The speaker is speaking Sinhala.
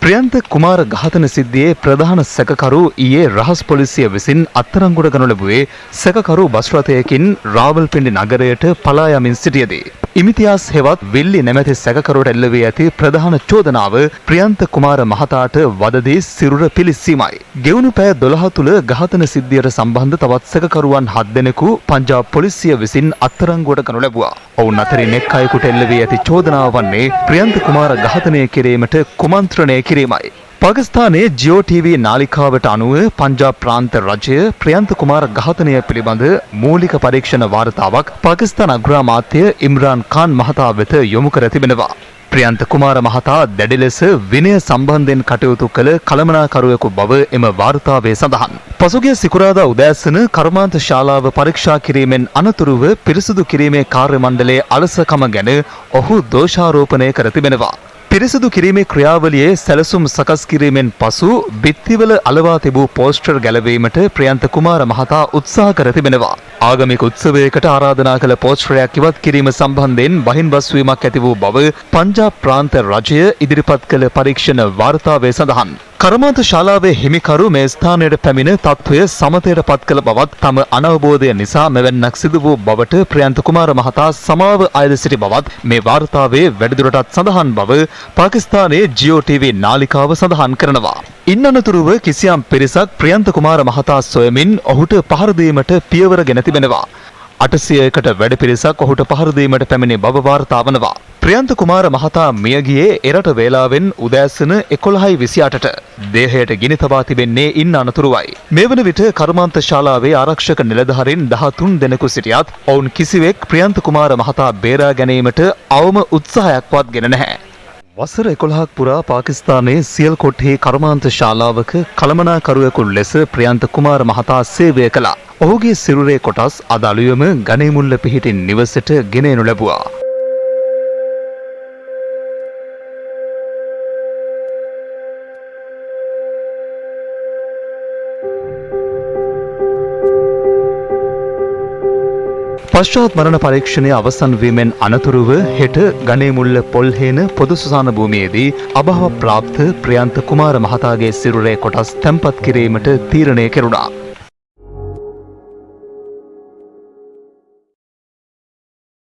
ප්‍රියන්ත කුමාර ඝාතන සිද්ධියේ ප්‍රධාන සැකකරු ඊයේ රහස් පොලිසිය විසින් අත්අඩංගුවට ගනු ලැබුවේ සැකකරු බස් රථයකින් රාවල්පිණ්ඩි නගරයට පලා යමින් සිටියදී. ඉමිතියාස් හෙවත් විල්ලි නැමැති සැකකරුවට එල්ල වී ඇති ප්‍රධාන චෝදනාව ප්‍රියන්ත කුමාර මහතාට වදදී සිරුර පිළිස්සීමයි. ගෙවුණු පැය 12 තුළ ඝාතන සිද්ධියට සම්බන්ධ තවත් සැකකරුවන් 7 දෙනෙකු පංජාබ් පොලිසිය විසින් අත්අඩංගුවට ගනු ලැබුවා. ඔවුන් අතරින් එක් අයෙකුට එල්ල වී ඇති චෝදනාව වන්නේ ප්‍රියන්ත කුමාර ඝාතනය කිරීමට කුමන්ත්‍රණය කිරීමයි. පාකිස්තානයේ ජියෝ ටීවී නාලිකාවට අනුව පංජාබ් ප්‍රාන්ත රජය ප්‍රියන්ත කුමාර ඝාතනය පිළිබඳ මූලික පරීක්ෂණ වාර්තාවක් පාකිස්තාන අග්‍රාමාත්‍ය ඉම්රාන් ඛාන් මහතා වෙත යොමු කර තිබෙනවා. ප්‍රියන්ත කුමාර මහතා දැඩි ලෙස විනය සම්බන්ධයෙන් කටයුතු කළ කළමනාකරුවෙකු බව එම වාර්තාවේ සඳහන්. පසුගිය සිකුරාදා උදෑසන කර්මාන්ත ශාලාව පරීක්ෂා කිරීමෙන් අනතුරුව පිරිසිදු කිරීමේ කාර්ය මණ්ඩලයේ අලසකම ගැන ඔහු දෝෂාරෝපණය කර තිබෙනවා. පිරිසිදු කිරීමේ ක්‍රියාවලියේ සැලසුම් සකස් කිරීමෙන් පසු බිත්තිවල අලවා තිබූ පෝස්ටර් ගැලවීමට ප්‍රියන්ත කුමාර මහතා උත්සාහ කර තිබෙනවා. ආගමික උත්සවයකට ආරාධනා කළ පෝස්ටරයක් ඉවත් කිරීම සම්බන්ධයෙන් බහින්බස්වීමක් ඇති වූ බව පංජාබ් ප්‍රාන්ත රජය ඉදිරිපත් කළ පරීක්ෂණ වාර්තාවේ සඳහන්. කර්මාන්ත ශාලාවේ හිමිකරු මේ ස්ථානයට පැමිණ තත්ත්වය සමතයට පත් කළ බවත් තම අනවබෝධය නිසා මෙවැන්නක් සිදු වූ බවට ප්‍රියන්ත කුමාර මහතා සමාව අයද සිටි බවත් මේ වාර්තාවේ වැඩිදුරටත් සඳහන් බව පාකිස්තානයේ ජියෝ ටීවී නාලිකාව සඳහන් කරනවා. ඉන් අනතුරුව කිසියම් පිරිසක් ප්‍රියන්ත කුමාර මහතා සොයමින් ඔහුට පහර දීමට පියවර ගෙන තිබෙනවා. 800කට වැඩි පිරිසක් ඔහුට පහර දීමට පැමිණි බව වාර්තා වනවා. ප්‍රියන්ත කුමාර මහතා මියගියේ එරට වේලාවෙන් උදෑසන 11:28ට. දේහයට ගිනි තබා තිබෙන්නේ ඉන් අනතුරුවයි. මේ වන විට කර්මාන්ත ශාලාවේ ආරක්ෂක නිලධාරීන් 13 දෙනෙකු සිටියත් ඔවුන් කිසිවෙක් ප්‍රියන්ත කුමාර මහතා බේරා ගැනීමට අවම උත්සාහයක්වත් ගෙන නැහැ. වසර 11ක් පුරා පාකිස්තානයේ සියල්කොට්ටේ කර්මාන්ත ශාලාවක කළමනාකරුවෙකු ලෙස ප්‍රියන්ත කුමාර මහතා සේවය කළා. ඔහුගේ සිරුරේ කොටස් අද අලුයම ගණේමුල්ල පිහිටින් නිවසට ගෙන එනු ලැබුවා. පශ්චාත් මරණ පරීක්ෂණය අවසන් වීමෙන් අනතුරුව හෙට ගණේමුල්ල පොල්හේන පොදු සුසාන භූමියේදී අභාව ප්‍රාප්ත ප්‍රියන්ත කුමාර මහතාගේ සිරුරේ කොටස් තැන්පත් කිරීමට තීරණය කෙරුණා.